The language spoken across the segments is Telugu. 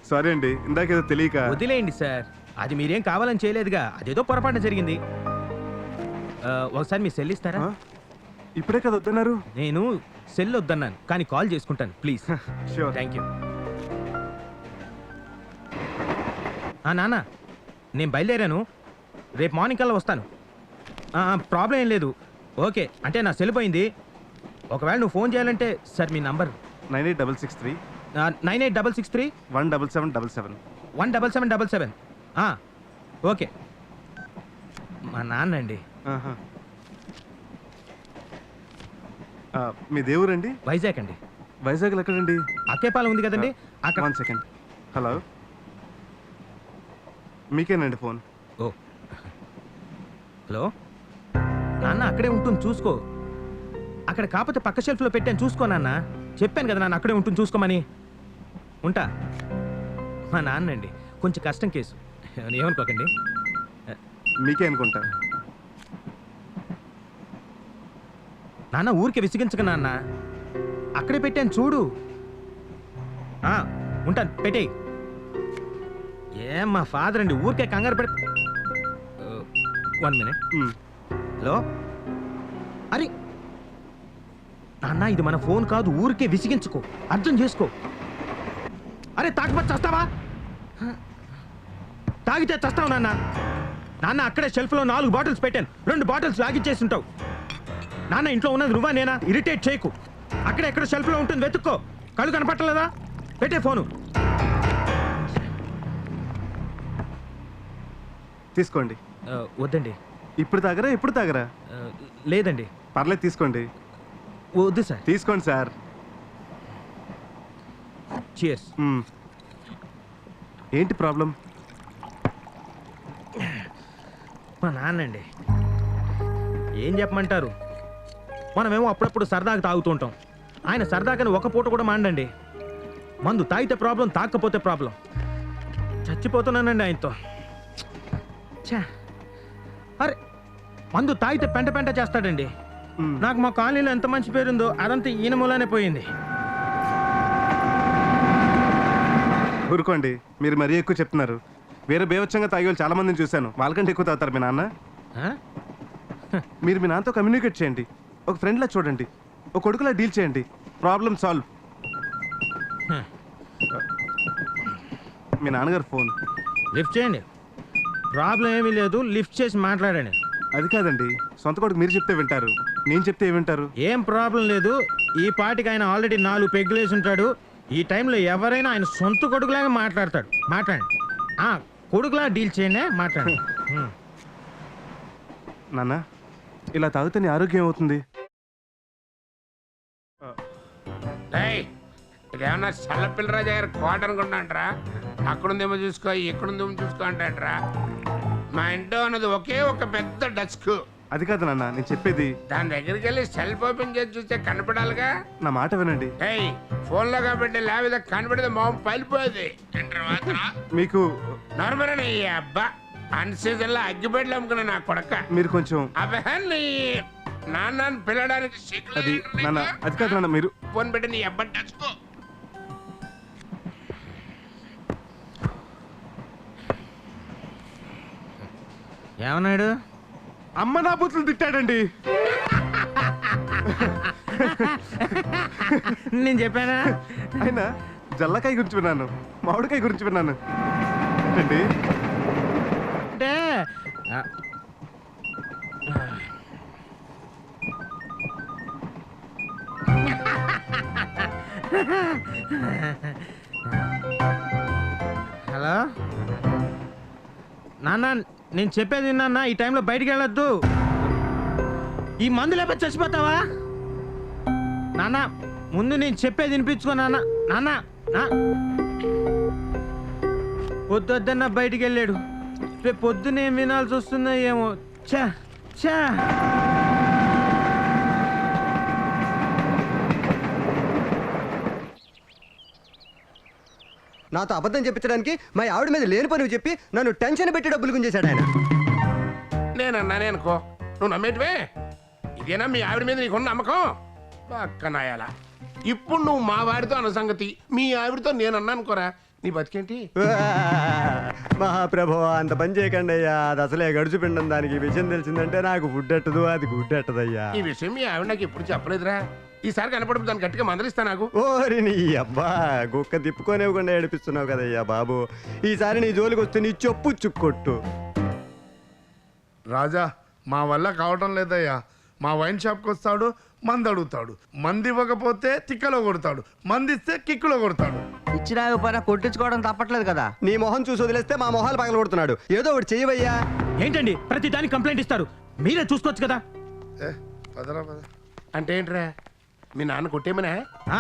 సారీ అండి, ఇందాకేదో తెలియక. వదిలేయండి సార్, అది మీరేం కావాలని చేయలేదుగా, అదేదో పొరపాటున జరిగింది. ఒకసారి మీ సెల్ ఇస్తారా? ఇప్పుడే కదా వద్దన్నారు. నేను సెల్ వద్దన్నాను, కానీ కాల్ చేసుకుంటాను ప్లీజ్. షూర్. Thank you. నాన్న, నేను బయలుదేరాను, రేపు మార్నింగ్ కల్లా వస్తాను. ప్రాబ్లం ఏం లేదు. ఓకే, అంటే నా సెల్ పోయింది. ఒకవేళ నువ్వు ఫోన్ చేయాలంటే సార్ మీ నంబర్ 9866 9863 17777 17777. ఓకే, మా నాన్న అండి. మీ దేవురండి? వైజాగ్ అండి. వైజాగ్లో ఎక్కడండి? అక్కేపాలెం ఉంది కదండి అక్కడ. 1 సెకండ్. హలో, మీకేనండి ఫోన్. ఓ హలో నాన్న, అక్కడే ఉంటుంది చూసుకో. అక్కడ కాకపోతే పక్క షెల్ఫ్లో పెట్టాను చూసుకో నాన్న. చెప్పాను కదా నాన్న, అక్కడే ఉంటుంది చూసుకోమని. ఉంటా. మా నాన్న అండి, కొంచెం కష్టం కేసు, ఏమనుకోకండి. మీకే అనుకుంటా. నాన్న ఊరికే విసిగించక నాన్న, అక్కడే పెట్టాను చూడు. ఉంటాను, పెట్టేయి. ఏం మా ఫాదర్ అండి, ఊరికే కంగారు పెడ. 1 మినిట్. హలో, అరే నాన్న, ఇది మన ఫోన్ కాదు, ఊరికే విసిగించుకో, అర్థం చేసుకో. అరే తాగబట్టి చస్తావా? తాగితే చస్తావు నాన్న. నాన్న అక్కడే షెల్ఫ్లో 4 బాటిల్స్ పెట్టాను, 2 బాటిల్స్ లాగిచ్చేసి ఉంటావు. నాన్న ఇంట్లో ఉన్నది నువ్వా నేనా? ఇరిటేట్ చేయకు. అక్కడే ఎక్కడ షెల్ఫ్లో ఉంటుంది వెతుక్కో. కళ్ళు కనపట్టలేదా? పెట్టే ఫోను. తీసుకోండి. వద్దండి. ఇప్పుడు తాగరా? ఎప్పుడు తాగరా? లేదండి. పర్లేదు, తీసుకోండి. వద్దు సార్. తీసుకోండి సార్. చీర్స్. ఏంటి ప్రాబ్లం? మా నాన్నండి, ఏం చెప్పమంటారు. మనమేమో అప్పుడప్పుడు సరదాగా తాగుతూ ఉంటాం. ఆయన సరదాగానే ఒక పూట కూడా మాండండి. మందు తాగితే ప్రాబ్లం, తాగకపోతే ప్రాబ్లం. చచ్చిపోతున్నానండి ఆయనతో. అరే మందు తాగితే పెంట పెంట చేస్తాడండి. నాకు మా కాలనీలో ఎంత మంచి పేరుందో అదంతా ఈయన మూలానే పోయింది. ఊరుకోండి, మీరు మరీ ఎక్కువ చెప్తున్నారు. వేరే బేవచ్చంగా తాగే వాళ్ళు చాలా మందిని చూశాను, వాళ్ళకంటే ఎక్కువ తాగుతారు మీ నాన్న. మీరు మీ నాన్నతో కమ్యూనికేట్ చేయండి, ఒక ఫ్రెండ్లా చూడండి, ఒక కొడుకులా డీల్ చేయండి, ప్రాబ్లం సాల్వ్. మీ నాన్నగారు ఫోన్. లిఫ్ట్ చేయండి. ప్రాబ్లం ఏమీ లేదు, లిఫ్ట్ చేసి మాట్లాడండి. అది కాదండి, సొంత కొడుకు మీరు చెప్తే వింటారు, నేను చెప్తే ఏమింటారు? ఏం ప్రాబ్లం లేదు. ఈ పాటికి ఆయన ఆల్రెడీ 4 పెగ్గులు వేసి ఉంటాడు. ఈ టైంలో ఎవరైనా ఆయన సొంత కొడుకులాగా మాట్లాడతాడు. మాట్లాడండి. కొడుకులా డీల్ చేయండి, మాట్లాడండి. నాన్న, ఇలా తాగితే నీ ఆరోగ్యం అవుతుంది. ఇదేమన్నా చల్లపిల్లరాజు గారు కోట అనుకుంటాంట్రా? అక్కడుందేమో చూసుకో, ఇక్కడుందేమో చూసుకో అంటాంట్రా. మా ఇంట్లో ఉన్నది ఒకే ఒక పెద్ద డస్క్. అది కాదు నాన్న, నేను చెప్పేది. దాని దగ్గరికి వెళ్ళి సెల్ఫ్ ఓపెన్ చేసి చూస్తే కనపడాలిగా. నా మాట వినండి. ఫోన్లో కాబట్టి లేకపోతే కనపడితే మొహం పలిపోయేది. మీకు నార్మల్ అబ్బా అన్ సీజన్ లో అగ్గిపెట్లు అమ్ముకున్నా నా కొడక. మీరు కొంచెం అబ్బాయి నాన్న పిల్లడానికి అది నాన్న, అది కాదు నాన్న, మీరు ఫోన్ పెట్టి నీ అబ్బాయి టచ్కో. ఏమన్నాడు? అమ్మ నా బూతులు తిట్టాడండి. నేను చెప్పానా? ఆయన జల్లకాయ గురించి విన్నాను, మామిడికాయ గురించి విన్నాను అండి. అంటే హలో నాన్న, నేను చెప్పేది విన్నా. ఈ టైంలో బయటికి వెళ్ళొద్దు. ఈ మందు లేకపోతే చచ్చిపోతావా నాన్న? ముందు నేను చెప్పేది వినిపించుకో నాన్న. నాన్న వద్దొద్దన్న బయటికి వెళ్ళాడు. రేపు పొద్దున ఏం వినాల్సి వస్తుందో ఏమో. చా చా నాతో అబద్ధం చెప్పించడానికి మా ఆవిడ మీద లేని పని చెప్పి నన్ను టెన్షన్ పెట్టి డబ్బులు గుంజేశాడు ఆయన. నేనన్నానే అనుకో, నువ్వు నమ్మేటివే. ఇదేనా మీ ఆవిడ మీద నీకున్న నమ్మకం? పక్కనాయాల. ఇప్పుడు నువ్వు మా వాడితో అన్న సంగతి మీ ఆవిడతో నేను అన్నా అనుకోరా, నీ బతికేంటి? మహాప్రభు అంత పని చేయకండి అయ్యా, అది అసలే గడుచుపిండం. దానికి ఈ విషయం తెలిసిందంటే నాకు గుడ్డెట్టదు, అది గుడ్డెట్టదయ్యా. ఈ విషయం మీ ఆవిడ నాకు ఎప్పుడు చెప్పలేదురా. ఈసారి కనపడప్పుడు దాన్ని గట్టిగా మందలిస్తా నాకు. ఓరి నీ అబ్బా, గుక్క తిప్పుకోనివ్వకుండా ఏడిపిస్తున్నావు కదయ్యా బాబు. ఈసారి నీ జోలికి వస్తే నీ చెప్పు చుక్కొట్టు. రాజా మా వల్ల కావటం లేదయ్యా. మా వైన్ షాప్కి వస్తాడు, మంది అడుగుతాడు, మంది ఇవ్వకపోతే తిక్కలో కొడతాడు, మంది ఇస్తే కిక్కులో కొడతాడు. ఇచ్చినా కొట్టించుకోవడం తప్పట్లేదు కదా. నీ మొహం చూసి వదిలేస్తే మా మొహాలు పగల కొడుతున్నాడు. ఏదో ఒకటి చెయ్యవయ్యా. ఏంటండి ప్రతి దానికి కంప్లైంట్ ఇస్తారు? మీరే చూసుకోవచ్చు కదా. ఏ పదరా పద. అంటే ఏంట్రా, మీ నాన్న కొట్టేమనా? ఆ,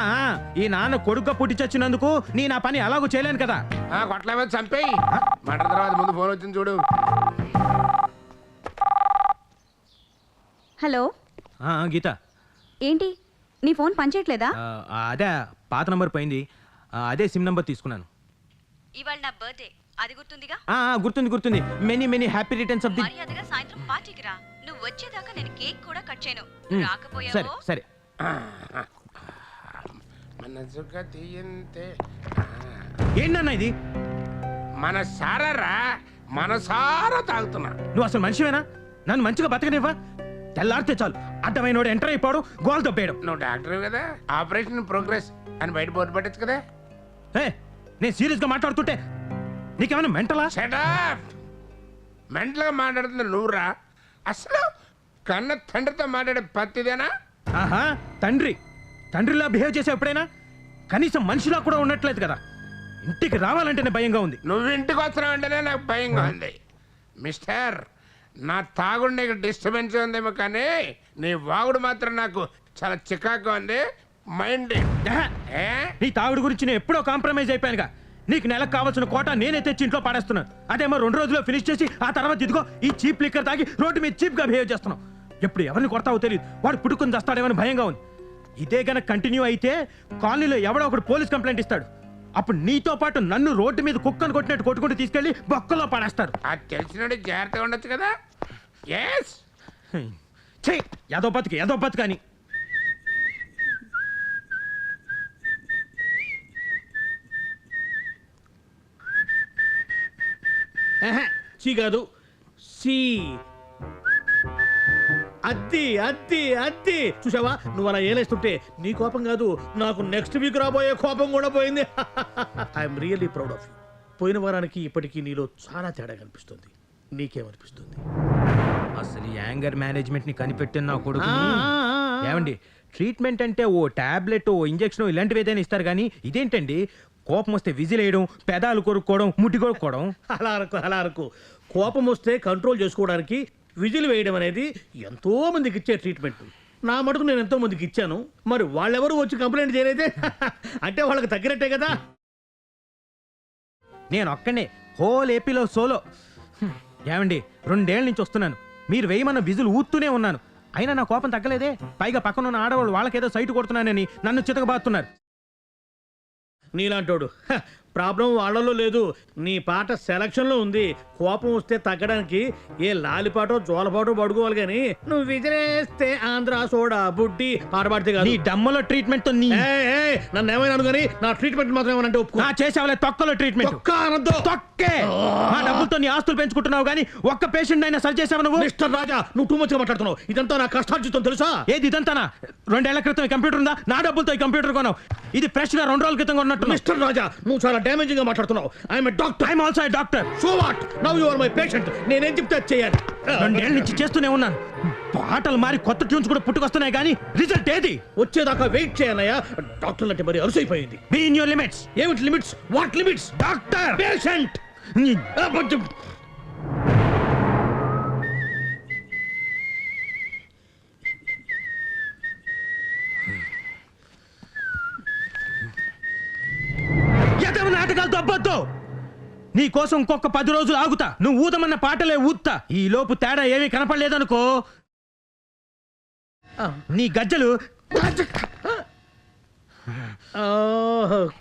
ఈ నాన్న కొడుగ్గా పుట్టి చచ్చినందుకు నా పని అలాగూ చేయలేను కదా. కొట్ల మీద చంపేయి. మాట తర్వాత ముందు ఫోన్ వచ్చింది చూడు. హలో గీత, ఏంటి నీ ఫోన్ పనిచేయట్లేదా? అదే పాత నంబర్ పోయింది, అదే సిమ్ నంబర్ తీసుకున్నాను. ఇవాళ నా బర్త్డే, అది గుర్తుందిగా? గుర్తుంది గుర్తుంది. Many many happy returns of the. మర్యాదగా సాయంత్రం పార్టీకి రా. నువ్వు వచ్చేదాకా నేను కేక్ కూడా కట్ చేయను. సరే రాకపోయావో సరే. మనసుగా తీయంతే ఏంటన్నా ఇది? మన సారా మనసారా తాగుతున్నా. నువ్వు అసలు మనిషివేనా? నన్ను మంచిగా బతకనివ్వా? తెల్లారితే చాలు అడ్డమైన ఎంటర్ అయిపోవడం, గోల్ తప్పేయడం. నువ్వు డాక్టర్ కదా, ఆపరేషన్ ప్రోగ్రెస్ అని బయట బోర్డు పెట్టచ్చు కదా. నేను సీరియస్ గా మాట్లాడుతుంటే నీకేమైనా మెంటలా? మెంటల్గా మాట్లాడుతుంది నువ్వురా. అసలు కన్న తండ్రితో మాట్లాడే పత్తిదేనా? ఆహా, తండ్రిలా బిహేవ్ చేసే ఎప్పుడైనా? కనీసం మనిషిలా కూడా ఉండట్లేదు కదా. ఇంటికి రావాలంటేనే భయంగా ఉంది. నువ్వు ఇంటికి వస్తున్నావు అంటేనే నాకు భయంగా ఉంది. మిస్టర్, నా తాగుడు నీకు డిస్టర్బెన్స్ ఉందేమో కానీ నీ వాగుడు మాత్రం నాకు చాలా చికాకు ఉంది. మైండ్ నీ తాగుడు గురించి నేను ఎప్పుడో కాంప్రమైజ్ అయిపోయానుగా. నీకు నెలకు కావాల్సిన కోట నేనే తెచ్చి ఇంట్లో పాడేస్తున్నాను. అదేమో 2 రోజుల్లో ఫినిష్ చేసి ఆ తర్వాత ఇదిగో ఈ చీప్ లిక్కర్ తాగి రోడ్డు మీద చీప్ గా బిహేవ్ చేస్తున్నావు. ఎప్పుడు ఎవరిని కొడతావో తెలియదు. వాడు పుట్టుకుని చేస్తాడేమని భయంగా ఉంది. ఇదే గనక కంటిన్యూ అయితే కాలనీలో ఎవడో ఒకడు పోలీస్ కంప్లైంట్ ఇస్తాడు. అప్పుడు నీతో పాటు నన్ను రోడ్డు మీద కుక్కను కొట్టినట్టు కొట్టుకుంటూ తీసుకెళ్లి బొక్కలో పడేస్తారు. అది తెలిసినట్టు జాగ్రత్తగా ఉండొచ్చు కదా. ఎస్ ఏదో బతుకు అని. సి కాదు, సి. అద్ది అద్ది అద్ది. చూసావా, నువ్వు అలా ఏలేస్తుంటే నీ కోపం కాదు, నాకు నెక్స్ట్ వీక్ రాబోయే కోపం కూడా పోయింది. I'm really proud of you. పోయిన వారానికి ఇప్పటికీ నీలో చాలా తేడా కనిపిస్తుంది. నీకేమనిపిస్తుంది? అసలు ఈ యాంగర్ మేనేజ్మెంట్ ని కనిపెట్టిన నా కొడుకు. ఏమండి, ట్రీట్మెంట్ అంటే ఓ టాబ్లెట్, ఓ ఇంజెక్షన్ ఇలాంటివి ఏదైనా ఇస్తారు కానీ ఇదేంటండి కోపం వస్తే విజిల్ వేయడం, పెదాలు కొరుక్కోవడం, ముట్టి కొరుక్కోవడం? అలా అనుకో. కోపం వస్తే కంట్రోల్ చేసుకోవడానికి విజిల్ వేయడం అనేది ఎంతో మందికి ఇచ్చే ట్రీట్మెంట్. నా మటుకు నేను ఎంతో మందికి ఇచ్చాను. మరి వాళ్ళెవరు వచ్చి కంప్లైంట్ చేయలేదే? అంటే వాళ్ళకి తగ్గినట్టే కదా. నేను ఒక్కనే హోల్ ఏపీలో సోలో. ఏమండి, 2 ఏళ్ల నుంచి వస్తున్నాను. మీరు వేయమన్న విజులు ఊత్తూనే ఉన్నాను. అయినా నా కోపం తగ్గలేదే. పైగా పక్కన ఉన్న ఆడవాళ్ళు వాళ్ళకేదో సైటు కొడుతున్నానని నన్ను చితకబాతున్నారు. నీలాంటోడు ప్రాబ్లం వాళ్ళలో లేదు, నీ పాట సెలక్షన్లో ఉంది. కోపం వస్తే తగ్గడానికి ఏ లాలిపాటో జోలపాటో పడుకోవాలి కానీ నువ్వు విజరేస్తే ఆంధ్ర సోడా బుడ్డి పాట పాడితే కాదు. నీ డమ్మలో ట్రీట్మెంట్ తో నన్ను ఏమైనా అనుకుని నా ట్రీట్మెంట్ మాత్రం ఏమనంటే ఒప్పుకో. చేసేవాళ్ళే తొక్కలో ట్రీట్మెంట్. తొక్కే. మా డబ్బులతో నీ ఆస్తులు పెంచుకుంటున్నావు కానీ ఒక్క పేషెంట్ అయినా సరి చేసావు నువ్వు? మిస్టర్ రాజా, నువ్వు టూ మచ్ గా మాట్లాడుతున్నావు. ఇదంతా నా కష్టార్జితం తెలుసా? ఏది ఇదంతానా? 2 ఏళ్ల క్రితం కంప్యూటర్ ఉందా? నా డబ్బులతో ఈ కంప్యూటర్ కొన్నావు. ఇది ఫ్రెష్ గా 2 రోజుల క్రితం కొన్నట్టు. మిస్టర్ రాజా, నువ్వు చాలా డ్యామేజింగ్ గా మాట్లాడుతున్నావు. I'm a doctor. I'm also a doctor. So what? Now you are my patient. నేనేం చెప్తే అది చేయాలి. 2 ఏళ్ల నుంచి చేస్తూనే ఉన్నాను. పాటలు మారి కొత్త ట్యూన్స్ కూడా పుట్టుకొస్తున్నాయి కానీ రిజల్ట్ ఏది? వచ్చేదాకా వెయిట్ చేయనయ్యా. డాక్టర్ అంటే మరి అరుసైపోయింది. Be in your limits. ఏమిటి limits? What limits? Doctor, patient. ఎదవ నాటకాలు తప్పొద్దు. నీ కోసం ఇంకొక 10 రోజులు ఆగుతా. నువ్వు ఊదమన్న పాటలే ఊత్తా. ఈ లోపు తేడా ఏమీ కనపడలేదనుకో, నీ గజ్జలు.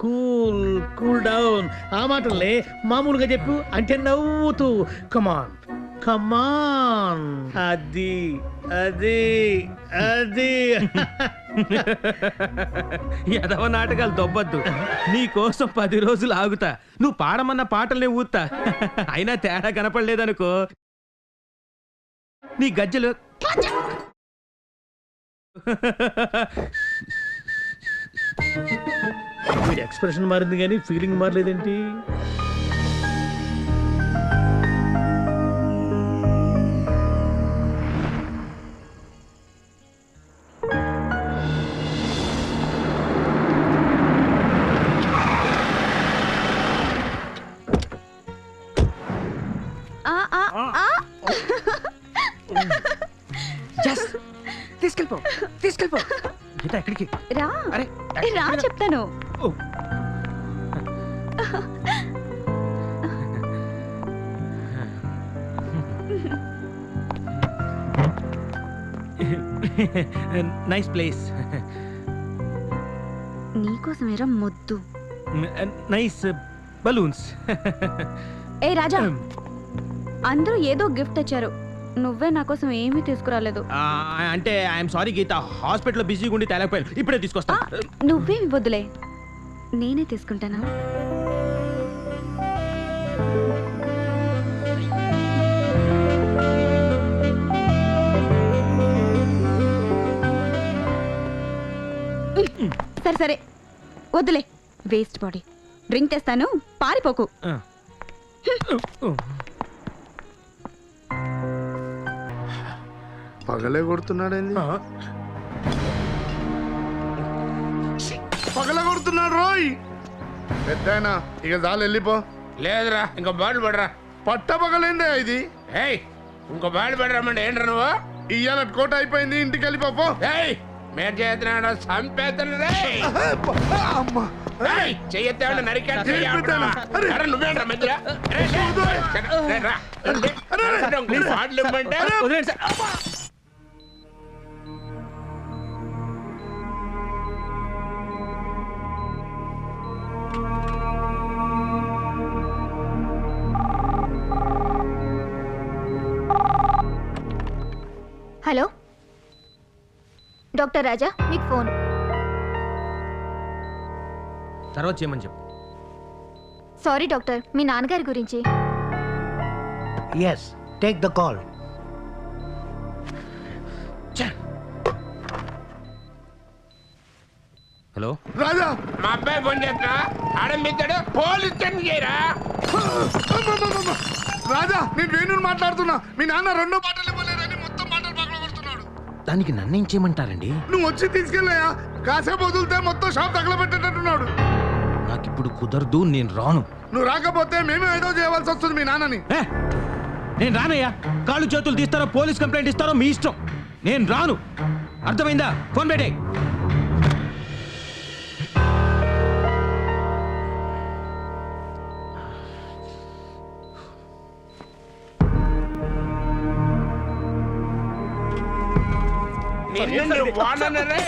Cool down. ఆ మాటలే మామూలుగా చెప్పు అంటే నవ్వుతూ. కమాన్ కమాన్ అది అది అది ఎదవ నాటకాలు దొబ్బద్దు నీ కోసం 10 రోజులు ఆగుతా నువ్వు పాడమన్న పాటల్ని ఊతా అయినా తేడా కనపడలేదనుకో నీ గజ్జలు వీడి ఎక్స్ప్రెషన్ మారింది కానీ ఫీలింగ్ మారలేదేంటి? తీసుకెళ్ళిపో తీసుకెళ్ళిపో గీత ఎక్కడికి రా అరే రా చెప్తాను. ఓ. నైస్ ప్లేస్ నీకోసమేరా మొద్దు. నైస్ బలూన్స్ ఏ రాజా, అందరూ ఏదో గిఫ్ట్ తెచ్చారు, నువ్వే నా కోసం ఏమీ తీసుకురాలేదు. అంటే ఐఎమ్ సారీ గీత హాస్పిటల్లో బిజీగా ఉండి తేలేకపోయాను ఇప్పుడే తీసుకొస్తా నువ్వేమి వద్దులే, నేనే తీసుకుంటాను. సరే సరే వద్దులే, వేస్ట్ బాడీ. డ్రింక్ తెస్తాను, పారిపోకు. పగలే కొడుతున్నాడేంది? పగల కొడుతున్నాడు రోయ్. పెద్దాయనా ఇక చాలు వెళ్ళిపో. లేదురా ఇంకో బాటిల్ పడరా. పట్ట పగలేందే ఇది. ఏయ్ ఇంకో బాటిల్ పడరామంటే ఏంట్రా నువ్వు? ఇయ్యాల కోట అయిపోయింది, ఇంటికి వెళ్ళిపో. ఏయ్ మీరు చేస్తున్నాడు చంపేస్తాను రే. అమ్మా చెయ్యొద్దాడు నరికాడు. చేయిద్దానా? అరే. నువ్వేంట్రా మధ్యలో? బాటిల్ ఇవ్వమంటే వదిలేండి సార్ హలో డాక్టర్ రాజా, మీకు ఫోన్. తర్వాత చేయమని చెప్పు సారీ డాక్టర్, మీ నాన్నగారి గురించి. Yes, take the call. Hello Raja. మా అబ్బాయి ఫోన్ చేస్తా ఆడంబిస్తాడు. పోలీస్ స్టేషన్ చేయరా. అమ్మమ్మమ్మమ్మ. రాజా నేను వేణుని మాట్లాడుతున్నా. మీ నాన్న రెండో బాటలు ఇవ్వలేదని మొత్తం బాటలు పక్కన కొడుతున్నాడు. దానికి నన్ను ఏం చేయమంటారండి? నువ్వు వచ్చి తీసుకెళ్ళాయా? కాసేపు వదిలితే మొత్తం షాప్ తగలబెట్టేటట్టున్నాడు. నాకు ఇప్పుడు కుదరదు, నేను రాను. నువ్వు రాకపోతే మేమే ఏదో చేయవలసి వస్తుంది మీ నాన్నని. ఏ, నేను రానయ్యా. కాళ్ళు చేతులు తీస్తారో పోలీస్ కంప్లైంట్ ఇస్తారో మీ ఇష్టం, నేను రాను. అర్థమైందా? ఫోన్ పెట్టే. నిన్ను వాడనరే.